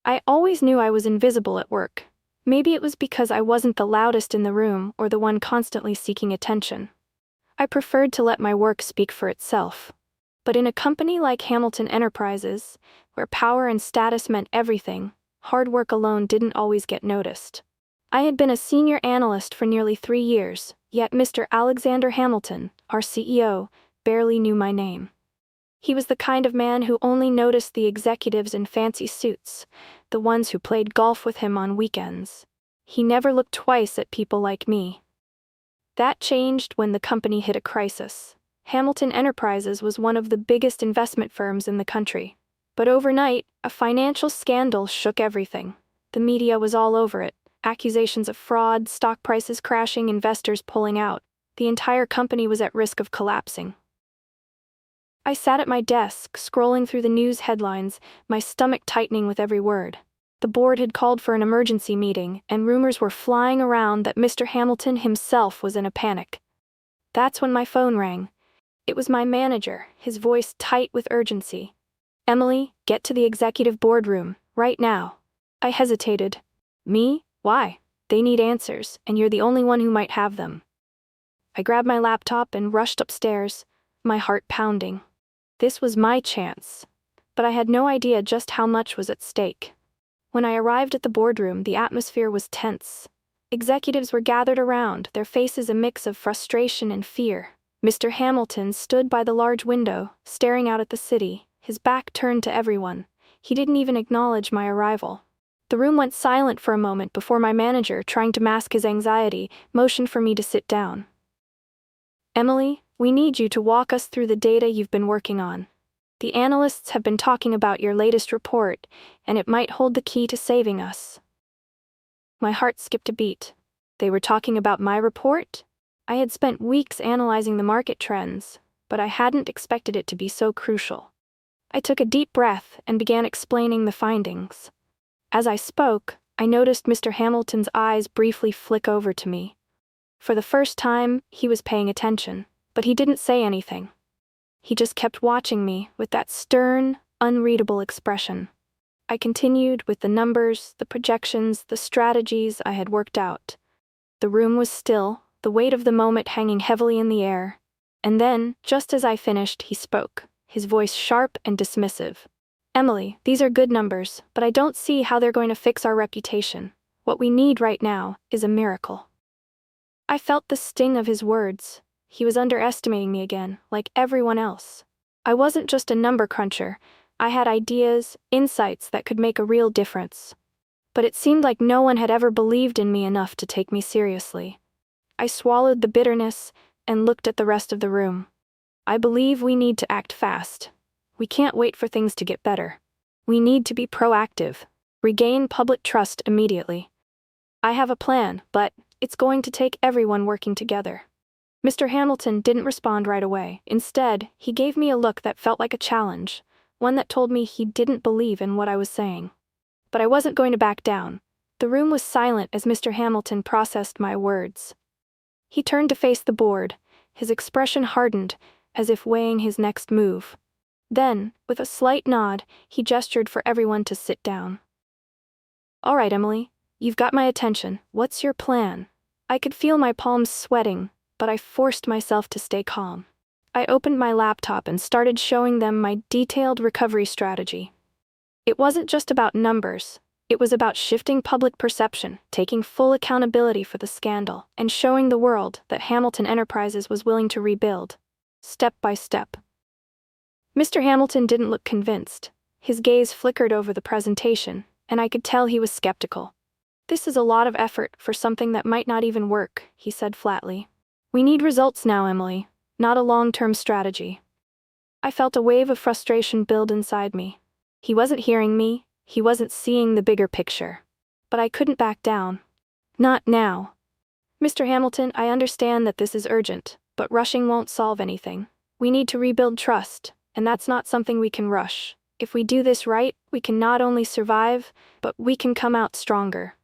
I always knew I was invisible at work. Maybe it was because I wasn't the loudest in the room or the one constantly seeking attention. I preferred to let my work speak for itself. But in a company like Hamilton Enterprises, where power and status meant everything, hard work alone didn't always get noticed. I had been a senior analyst for nearly 3 years, yet Mr. Alexander Hamilton, our CEO, barely knew my name. He was the kind of man who only noticed the executives in fancy suits, the ones who played golf with him on weekends. He never looked twice at people like me. That changed when the company hit a crisis. Hamilton Enterprises was one of the biggest investment firms in the country. But overnight, a financial scandal shook everything. The media was all over it. Accusations of fraud, stock prices crashing, investors pulling out. The entire company was at risk of collapsing. I sat at my desk, scrolling through the news headlines, my stomach tightening with every word. The board had called for an emergency meeting, and rumors were flying around that Mr. Hamilton himself was in a panic. That's when my phone rang. It was my manager, his voice tight with urgency. "Emily, get to the executive boardroom, right now." I hesitated. "Me? Why? They need answers, and you're the only one who might have them." I grabbed my laptop and rushed upstairs, my heart pounding. This was my chance, but I had no idea just how much was at stake. When I arrived at the boardroom, the atmosphere was tense. Executives were gathered around, their faces a mix of frustration and fear. Mr. Hamilton stood by the large window, staring out at the city, his back turned to everyone. He didn't even acknowledge my arrival. The room went silent for a moment before my manager, trying to mask his anxiety, motioned for me to sit down. "Emily, we need you to walk us through the data you've been working on. The analysts have been talking about your latest report, and it might hold the key to saving us." My heart skipped a beat. They were talking about my report? I had spent weeks analyzing the market trends, but I hadn't expected it to be so crucial. I took a deep breath and began explaining the findings. As I spoke, I noticed Mr. Hamilton's eyes briefly flick over to me. For the first time, he was paying attention, but he didn't say anything. He just kept watching me with that stern, unreadable expression. I continued with the numbers, the projections, the strategies I had worked out. The room was still, the weight of the moment hanging heavily in the air. And then, just as I finished, he spoke, his voice sharp and dismissive. "Emily, these are good numbers, but I don't see how they're going to fix our reputation. What we need right now is a miracle." I felt the sting of his words. He was underestimating me again, like everyone else. I wasn't just a number cruncher. I had ideas, insights that could make a real difference. But it seemed like no one had ever believed in me enough to take me seriously. I swallowed the bitterness and looked at the rest of the room. "I believe we need to act fast. We can't wait for things to get better. We need to be proactive, regain public trust immediately. I have a plan, but it's going to take everyone working together." Mr. Hamilton didn't respond right away. Instead, he gave me a look that felt like a challenge, one that told me he didn't believe in what I was saying. But I wasn't going to back down. The room was silent as Mr. Hamilton processed my words. He turned to face the board, his expression hardened, as if weighing his next move. Then, with a slight nod, he gestured for everyone to sit down. "All right, Emily, you've got my attention. What's your plan?" I could feel my palms sweating, but I forced myself to stay calm. I opened my laptop and started showing them my detailed recovery strategy. It wasn't just about numbers. It was about shifting public perception, taking full accountability for the scandal, and showing the world that Hamilton Enterprises was willing to rebuild, step by step. Mr. Hamilton didn't look convinced. His gaze flickered over the presentation, and I could tell he was skeptical. "This is a lot of effort for something that might not even work," he said flatly. "We need results now, Emily, not a long-term strategy." I felt a wave of frustration build inside me. He wasn't hearing me, he wasn't seeing the bigger picture. But I couldn't back down. "Not now. Mr. Hamilton, I understand that this is urgent, but rushing won't solve anything. We need to rebuild trust, and that's not something we can rush. If we do this right, we can not only survive, but we can come out stronger."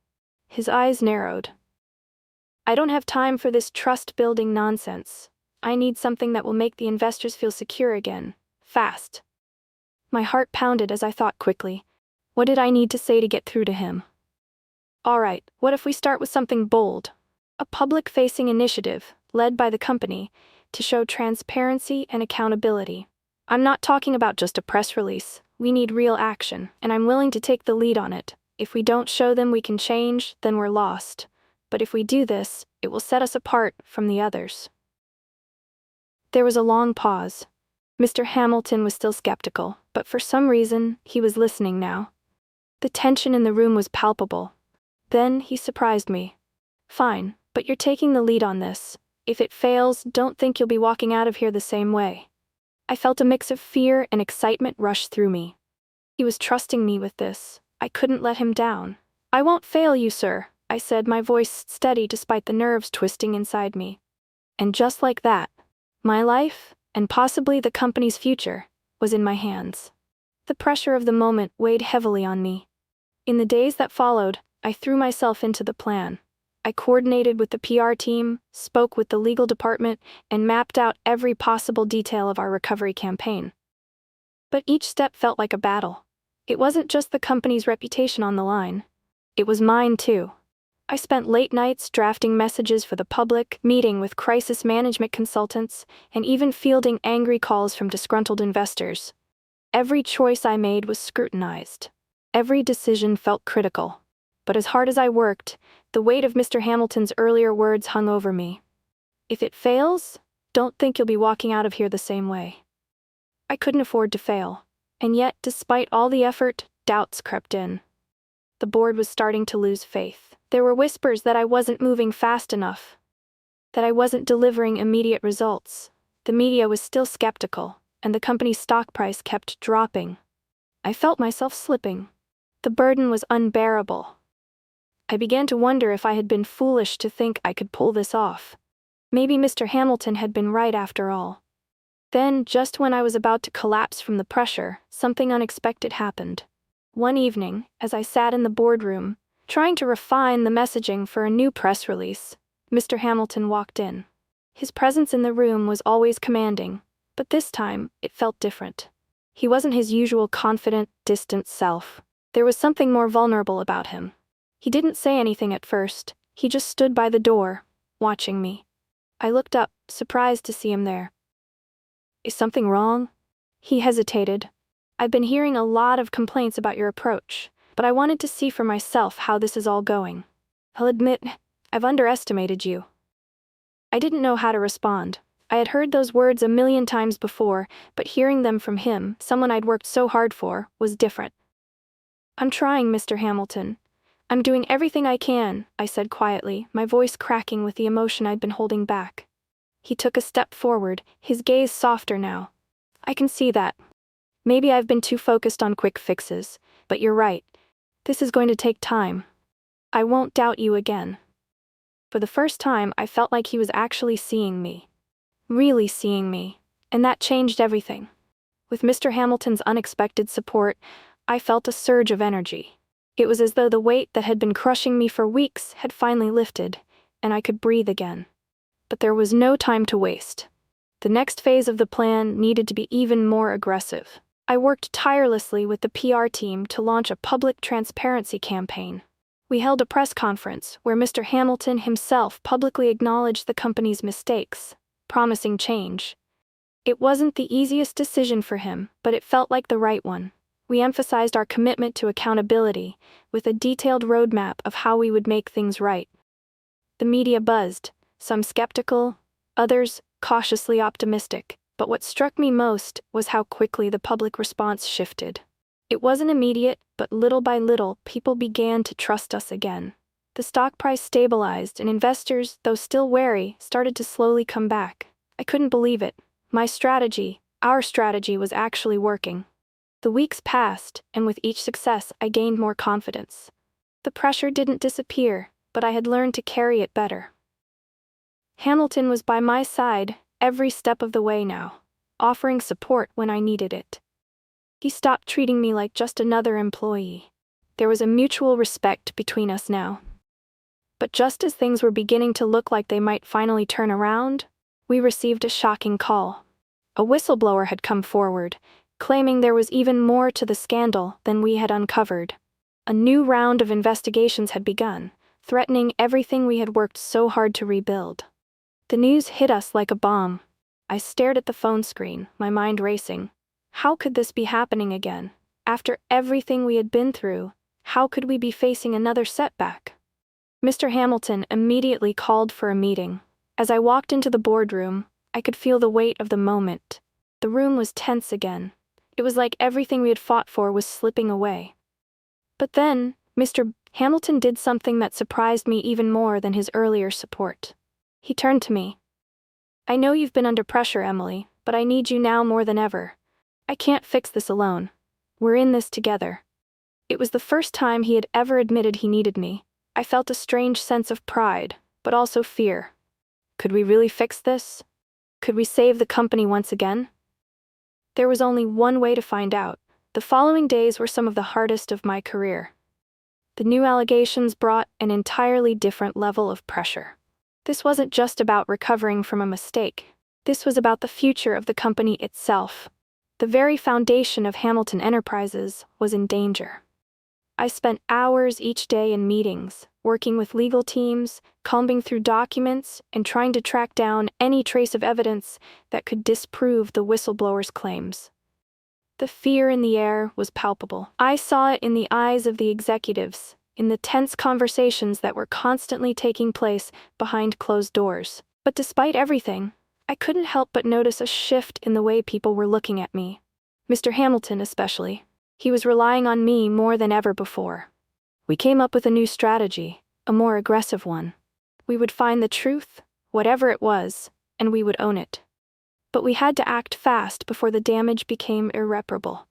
His eyes narrowed. "I don't have time for this trust-building nonsense. I need something that will make the investors feel secure again, fast." My heart pounded as I thought quickly. What did I need to say to get through to him? All right, what if we start with something bold? A public-facing initiative, led by the company, to show transparency and accountability. I'm not talking about just a press release. We need real action, and I'm willing to take the lead on it. If we don't show them we can change, then we're lost. But if we do this, it will set us apart from the others. There was a long pause. Mr. Hamilton was still skeptical, but for some reason, he was listening now. The tension in the room was palpable. Then he surprised me. Fine, but you're taking the lead on this. If it fails, don't think you'll be walking out of here the same way. I felt a mix of fear and excitement rush through me. He was trusting me with this. I couldn't let him down. I won't fail you, sir, I said, my voice steady despite the nerves twisting inside me. And just like that, my life, and possibly the company's future, was in my hands. The pressure of the moment weighed heavily on me. In the days that followed, I threw myself into the plan. I coordinated with the PR team, spoke with the legal department, and mapped out every possible detail of our recovery campaign. But each step felt like a battle. It wasn't just the company's reputation on the line. It was mine too. I spent late nights drafting messages for the public, meeting with crisis management consultants, and even fielding angry calls from disgruntled investors. Every choice I made was scrutinized. Every decision felt critical. But as hard as I worked, the weight of Mr. Hamilton's earlier words hung over me. If it fails, don't think you'll be walking out of here the same way. I couldn't afford to fail. And yet, despite all the effort, doubts crept in. The board was starting to lose faith. There were whispers that I wasn't moving fast enough, that I wasn't delivering immediate results. The media was still skeptical, and the company's stock price kept dropping. I felt myself slipping. The burden was unbearable. I began to wonder if I had been foolish to think I could pull this off. Maybe Mr. Hamilton had been right after all. Then, just when I was about to collapse from the pressure, something unexpected happened. One evening, as I sat in the boardroom, trying to refine the messaging for a new press release, Mr. Hamilton walked in. His presence in the room was always commanding, but this time, it felt different. He wasn't his usual confident, distant self. There was something more vulnerable about him. He didn't say anything at first. He just stood by the door, watching me. I looked up, surprised to see him there. Is something wrong? He hesitated. I've been hearing a lot of complaints about your approach, but I wanted to see for myself how this is all going. I'll admit, I've underestimated you. I didn't know how to respond. I had heard those words a million times before, but hearing them from him, someone I'd worked so hard for, was different. I'm trying, Mr. Hamilton. I'm doing everything I can, I said quietly, my voice cracking with the emotion I'd been holding back. He took a step forward, his gaze softer now. I can see that. Maybe I've been too focused on quick fixes, but you're right. This is going to take time. I won't doubt you again. For the first time, I felt like he was actually seeing me. Really seeing me. And that changed everything. With Mr. Hamilton's unexpected support, I felt a surge of energy. It was as though the weight that had been crushing me for weeks had finally lifted, and I could breathe again. But there was no time to waste. The next phase of the plan needed to be even more aggressive. I worked tirelessly with the PR team to launch a public transparency campaign. We held a press conference where Mr. Hamilton himself publicly acknowledged the company's mistakes, promising change. It wasn't the easiest decision for him, but it felt like the right one. We emphasized our commitment to accountability, with a detailed roadmap of how we would make things right. The media buzzed, some skeptical, others cautiously optimistic, but what struck me most was how quickly the public response shifted. It wasn't immediate, but little by little, people began to trust us again. The stock price stabilized, and investors, though still wary, started to slowly come back. I couldn't believe it. Our strategy was actually working. The weeks passed, and with each success, I gained more confidence. The pressure didn't disappear, but I had learned to carry it better. Hamilton was by my side every step of the way now, offering support when I needed it. He stopped treating me like just another employee. There was a mutual respect between us now. But just as things were beginning to look like they might finally turn around, we received a shocking call. A whistleblower had come forward, claiming there was even more to the scandal than we had uncovered. A new round of investigations had begun, threatening everything we had worked so hard to rebuild. The news hit us like a bomb. I stared at the phone screen, my mind racing. How could this be happening again? After everything we had been through, how could we be facing another setback? Mr. Hamilton immediately called for a meeting. As I walked into the boardroom, I could feel the weight of the moment. The room was tense again. It was like everything we had fought for was slipping away. But then, Mr. Hamilton did something that surprised me even more than his earlier support. He turned to me. "I know you've been under pressure, Emily, but I need you now more than ever. I can't fix this alone. We're in this together." It was the first time he had ever admitted he needed me. I felt a strange sense of pride, but also fear. Could we really fix this? Could we save the company once again? There was only one way to find out. The following days were some of the hardest of my career. The new allegations brought an entirely different level of pressure. This wasn't just about recovering from a mistake. This was about the future of the company itself. The very foundation of Hamilton Enterprises was in danger. I spent hours each day in meetings, working with legal teams, combing through documents, and trying to track down any trace of evidence that could disprove the whistleblower's claims. The fear in the air was palpable. I saw it in the eyes of the executives, in the tense conversations that were constantly taking place behind closed doors. But despite everything, I couldn't help but notice a shift in the way people were looking at me. Mr. Hamilton especially. He was relying on me more than ever before. We came up with a new strategy, a more aggressive one. We would find the truth, whatever it was, and we would own it. But we had to act fast before the damage became irreparable.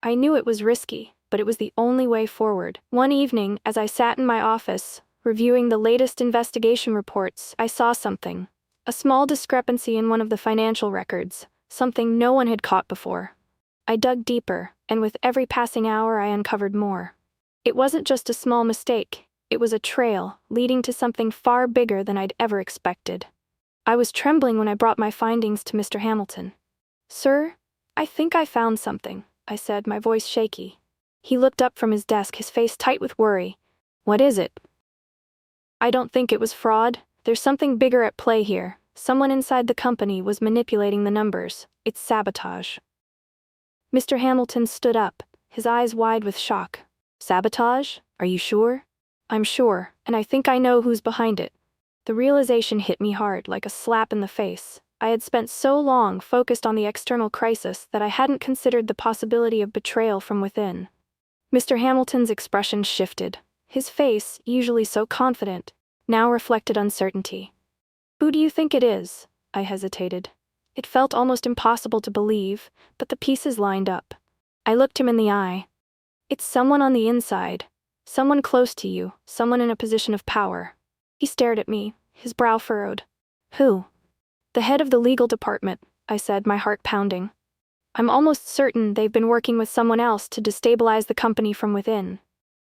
I knew it was risky, but it was the only way forward. One evening, as I sat in my office, reviewing the latest investigation reports, I saw something. A small discrepancy in one of the financial records, something no one had caught before. I dug deeper, and with every passing hour I uncovered more. It wasn't just a small mistake, it was a trail leading to something far bigger than I'd ever expected. I was trembling when I brought my findings to Mr. Hamilton. "Sir, I think I found something," I said, my voice shaky. He looked up from his desk, his face tight with worry. "What is it?" "I don't think it was fraud. There's something bigger at play here. Someone inside the company was manipulating the numbers. It's sabotage." Mr. Hamilton stood up, his eyes wide with shock. "Sabotage? Are you sure?" "I'm sure, and I think I know who's behind it." The realization hit me hard, like a slap in the face. I had spent so long focused on the external crisis that I hadn't considered the possibility of betrayal from within. Mr. Hamilton's expression shifted. His face, usually so confident, now reflected uncertainty. "Who do you think it is?" I hesitated. It felt almost impossible to believe, but the pieces lined up. I looked him in the eye. "It's someone on the inside. Someone close to you, someone in a position of power." He stared at me, his brow furrowed. "Who?" "The head of the legal department," I said, my heart pounding. "I'm almost certain they've been working with someone else to destabilize the company from within."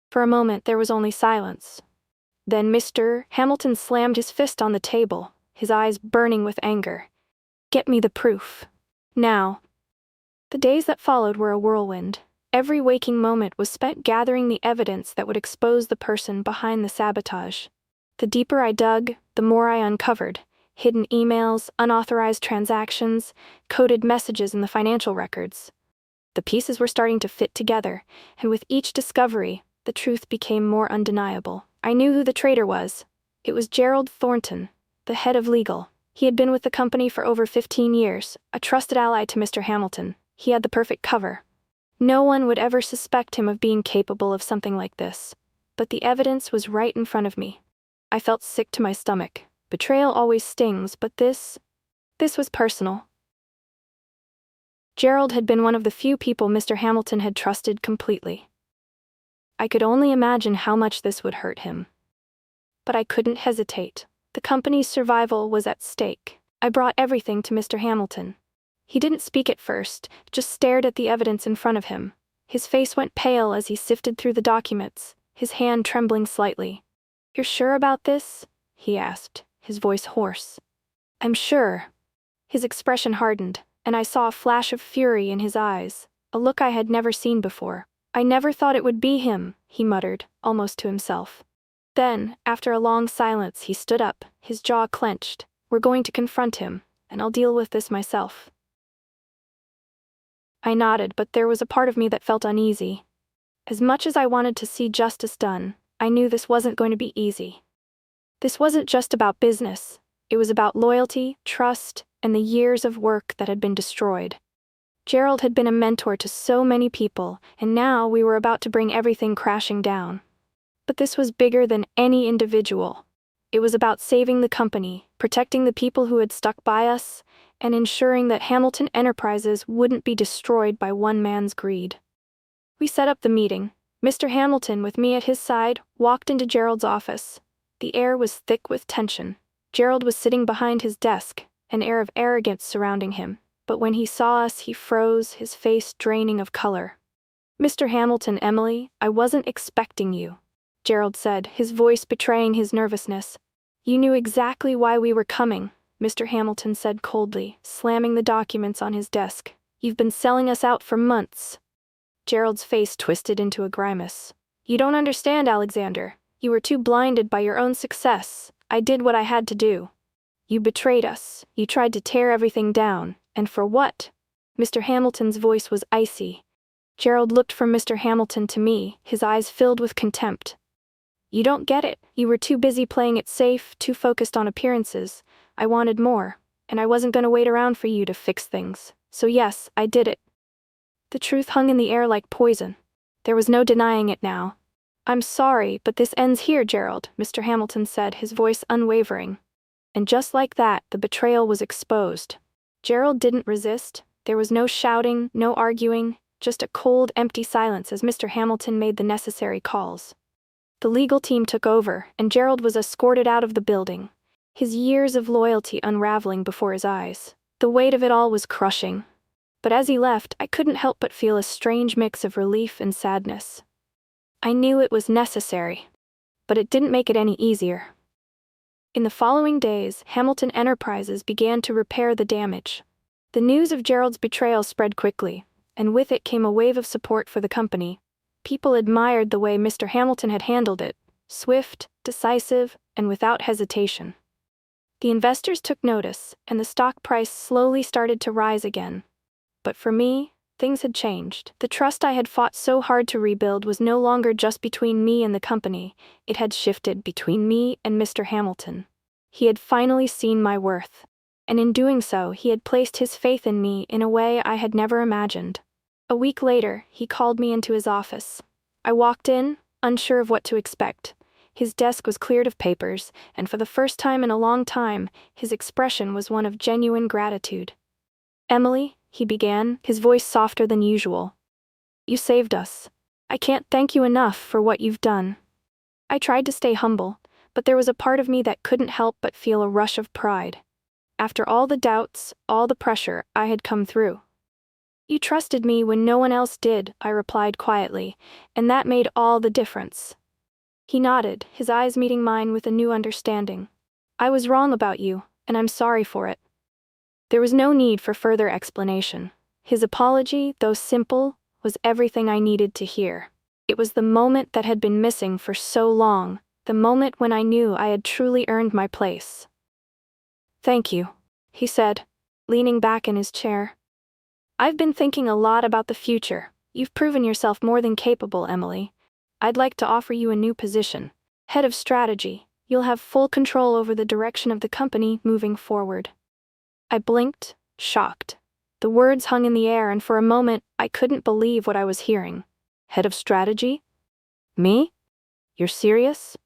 For a moment there was only silence. Then Mr. Hamilton slammed his fist on the table, his eyes burning with anger. "Get me the proof. Now." The days that followed were a whirlwind. Every waking moment was spent gathering the evidence that would expose the person behind the sabotage. The deeper I dug, the more I uncovered. Hidden emails, unauthorized transactions, coded messages in the financial records. The pieces were starting to fit together, and with each discovery, the truth became more undeniable. I knew who the traitor was. It was Gerald Thornton, the head of legal. He had been with the company for over 15 years, a trusted ally to Mr. Hamilton. He had the perfect cover. No one would ever suspect him of being capable of something like this. But the evidence was right in front of me. I felt sick to my stomach. Betrayal always stings, but this was personal. Gerald had been one of the few people Mr. Hamilton had trusted completely. I could only imagine how much this would hurt him. But I couldn't hesitate. The company's survival was at stake. I brought everything to Mr. Hamilton. He didn't speak at first, just stared at the evidence in front of him. His face went pale as he sifted through the documents, his hand trembling slightly. "You're sure about this?" he asked, his voice hoarse. "I'm sure." His expression hardened, and I saw a flash of fury in his eyes, a look I had never seen before. "I never thought it would be him," he muttered, almost to himself. Then, after a long silence, he stood up, his jaw clenched. "We're going to confront him, and I'll deal with this myself." I nodded, but there was a part of me that felt uneasy. As much as I wanted to see justice done, I knew this wasn't going to be easy. This wasn't just about business. It was about loyalty, trust, and the years of work that had been destroyed. Gerald had been a mentor to so many people, and now we were about to bring everything crashing down. But this was bigger than any individual. It was about saving the company, protecting the people who had stuck by us, and ensuring that Hamilton Enterprises wouldn't be destroyed by one man's greed. We set up the meeting. Mr. Hamilton, with me at his side, walked into Gerald's office. The air was thick with tension. Gerald was sitting behind his desk, an air of arrogance surrounding him, but when he saw us, he froze, his face draining of color. "Mr. Hamilton, Emily, I wasn't expecting you," Gerald said, his voice betraying his nervousness. "You knew exactly why we were coming," Mr. Hamilton said coldly, slamming the documents on his desk. "You've been selling us out for months." Gerald's face twisted into a grimace. "You don't understand, Alexander. You were too blinded by your own success. I did what I had to do. You betrayed us. You tried to tear everything down. And for what?" Mr. Hamilton's voice was icy. Gerald looked from Mr. Hamilton to me, his eyes filled with contempt. "You don't get it. You were too busy playing it safe, too focused on appearances. I wanted more, and I wasn't going to wait around for you to fix things. So yes, I did it." The truth hung in the air like poison. There was no denying it now. "I'm sorry, but this ends here, Gerald," Mr. Hamilton said, his voice unwavering. And just like that, the betrayal was exposed. Gerald didn't resist. There was no shouting, no arguing, just a cold, empty silence as Mr. Hamilton made the necessary calls. The legal team took over, and Gerald was escorted out of the building, his years of loyalty unraveling before his eyes. The weight of it all was crushing. But as he left, I couldn't help but feel a strange mix of relief and sadness. I knew it was necessary, but it didn't make it any easier. In the following days, Hamilton Enterprises began to repair the damage. The news of Gerald's betrayal spread quickly, and with it came a wave of support for the company. People admired the way Mr. Hamilton had handled it, swift, decisive, and without hesitation. The investors took notice, and the stock price slowly started to rise again. But for me, things had changed. The trust I had fought so hard to rebuild was no longer just between me and the company. It had shifted between me and Mr. Hamilton. He had finally seen my worth, and in doing so, he had placed his faith in me in a way I had never imagined. A week later, he called me into his office. I walked in, unsure of what to expect. His desk was cleared of papers, and for the first time in a long time, his expression was one of genuine gratitude. "Emily," he began, his voice softer than usual. "You saved us. I can't thank you enough for what you've done." I tried to stay humble, but there was a part of me that couldn't help but feel a rush of pride. After all the doubts, all the pressure I had come through. "You trusted me when no one else did," I replied quietly, "and that made all the difference." He nodded, his eyes meeting mine with a new understanding. "I was wrong about you, and I'm sorry for it." There was no need for further explanation. His apology, though simple, was everything I needed to hear. It was the moment that had been missing for so long, the moment when I knew I had truly earned my place. "Thank you," he said, leaning back in his chair. "I've been thinking a lot about the future. You've proven yourself more than capable, Emily. I'd like to offer you a new position, head of strategy. You'll have full control over the direction of the company moving forward." I blinked, shocked. The words hung in the air, and for a moment, I couldn't believe what I was hearing. "Head of strategy? Me? You're serious?"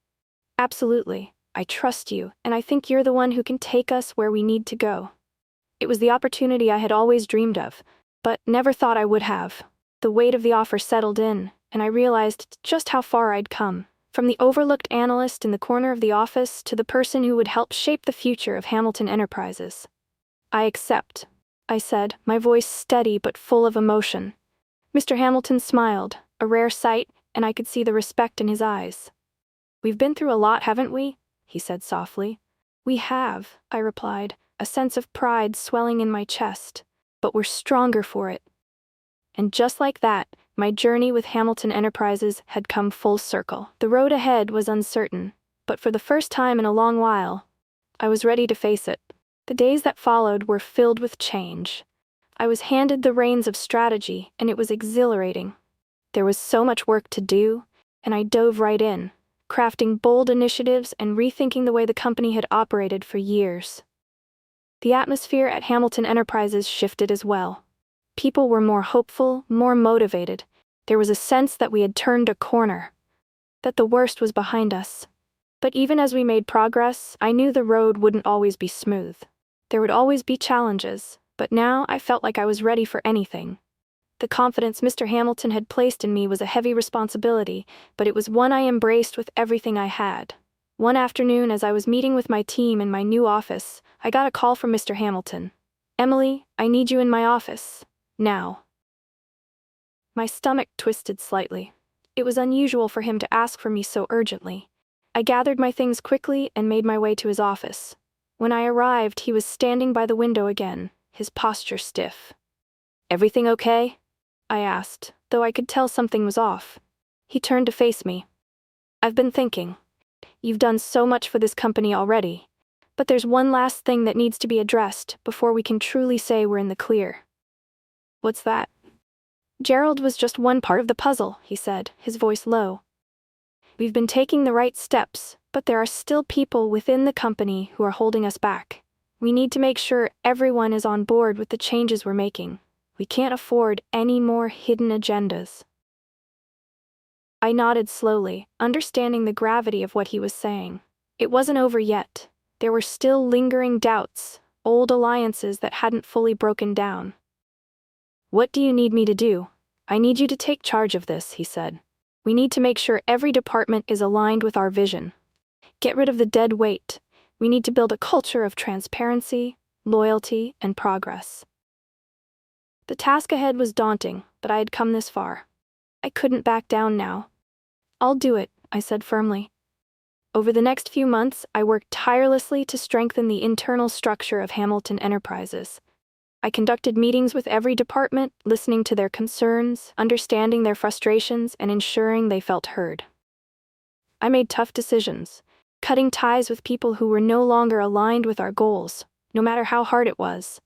"Absolutely. I trust you, and I think you're the one who can take us where we need to go." It was the opportunity I had always dreamed of, but never thought I would have. The weight of the offer settled in, and I realized just how far I'd come. From the overlooked analyst in the corner of the office to the person who would help shape the future of Hamilton Enterprises. "I accept," I said, my voice steady but full of emotion. Mr. Hamilton smiled, a rare sight, and I could see the respect in his eyes. "We've been through a lot, haven't we?" he said softly. "We have," I replied, a sense of pride swelling in my chest. but we're stronger for it. And just like that, my journey with Hamilton Enterprises had come full circle. The road ahead was uncertain, but for the first time in a long while, I was ready to face it. The days that followed were filled with change. I was handed the reins of strategy, and it was exhilarating. There was so much work to do, and I dove right in, crafting bold initiatives and rethinking the way the company had operated for years. The atmosphere at Hamilton Enterprises shifted as well. People were more hopeful, more motivated. There was a sense that we had turned a corner, that the worst was behind us. But even as we made progress, I knew the road wouldn't always be smooth. There would always be challenges, but now I felt like I was ready for anything. The confidence Mr. Hamilton had placed in me was a heavy responsibility, but it was one I embraced with everything I had. One afternoon, as I was meeting with my team in my new office, I got a call from Mr. Hamilton. "Emily, I need you in my office. Now." My stomach twisted slightly. It was unusual for him to ask for me so urgently. I gathered my things quickly and made my way to his office. When I arrived, he was standing by the window again, his posture stiff. "Everything okay?" I asked, though I could tell something was off. He turned to face me. "I've been thinking. You've done so much for this company already, but there's one last thing that needs to be addressed before we can truly say we're in the clear." "What's that?" "Gerald was just one part of the puzzle," he said, his voice low. "We've been taking the right steps, but there are still people within the company who are holding us back. We need to make sure everyone is on board with the changes we're making. We can't afford any more hidden agendas." I nodded slowly, understanding the gravity of what he was saying. It wasn't over yet. There were still lingering doubts, old alliances that hadn't fully broken down. "What do you need me to do?" "I need you to take charge of this," he said. "We need to make sure every department is aligned with our vision. Get rid of the dead weight. We need to build a culture of transparency, loyalty, and progress." The task ahead was daunting, but I had come this far. I couldn't back down now. "I'll do it," I said firmly. Over the next few months, I worked tirelessly to strengthen the internal structure of Hamilton Enterprises. I conducted meetings with every department, listening to their concerns, understanding their frustrations, and ensuring they felt heard. I made tough decisions, cutting ties with people who were no longer aligned with our goals, no matter how hard it was.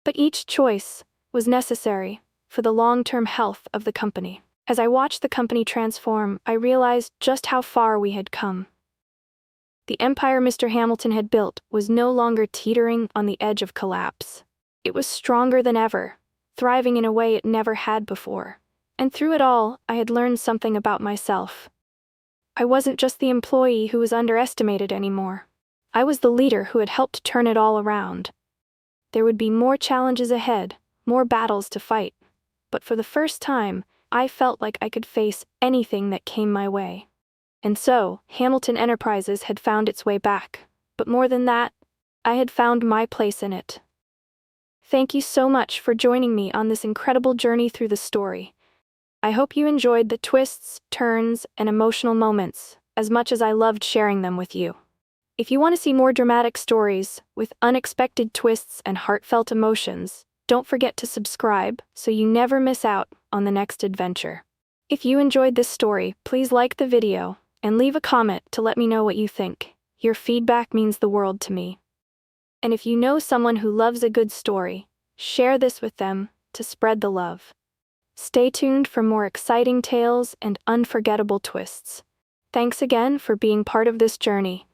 But each choice was necessary for the long-term health of the company. As I watched the company transform, I realized just how far we had come. The empire Mr. Hamilton had built was no longer teetering on the edge of collapse. It was stronger than ever, thriving in a way it never had before. And through it all, I had learned something about myself. I wasn't just the employee who was underestimated anymore. I was the leader who had helped turn it all around. There would be more challenges ahead, more battles to fight. But for the first time, I felt like I could face anything that came my way. And so, Hamilton Enterprises had found its way back. But more than that, I had found my place in it. Thank you so much for joining me on this incredible journey through the story. I hope you enjoyed the twists, turns, and emotional moments as much as I loved sharing them with you. If you want to see more dramatic stories with unexpected twists and heartfelt emotions, don't forget to subscribe so you never miss out on the next adventure. If you enjoyed this story, please like the video and leave a comment to let me know what you think. Your feedback means the world to me. And if you know someone who loves a good story, share this with them to spread the love. Stay tuned for more exciting tales and unforgettable twists. Thanks again for being part of this journey.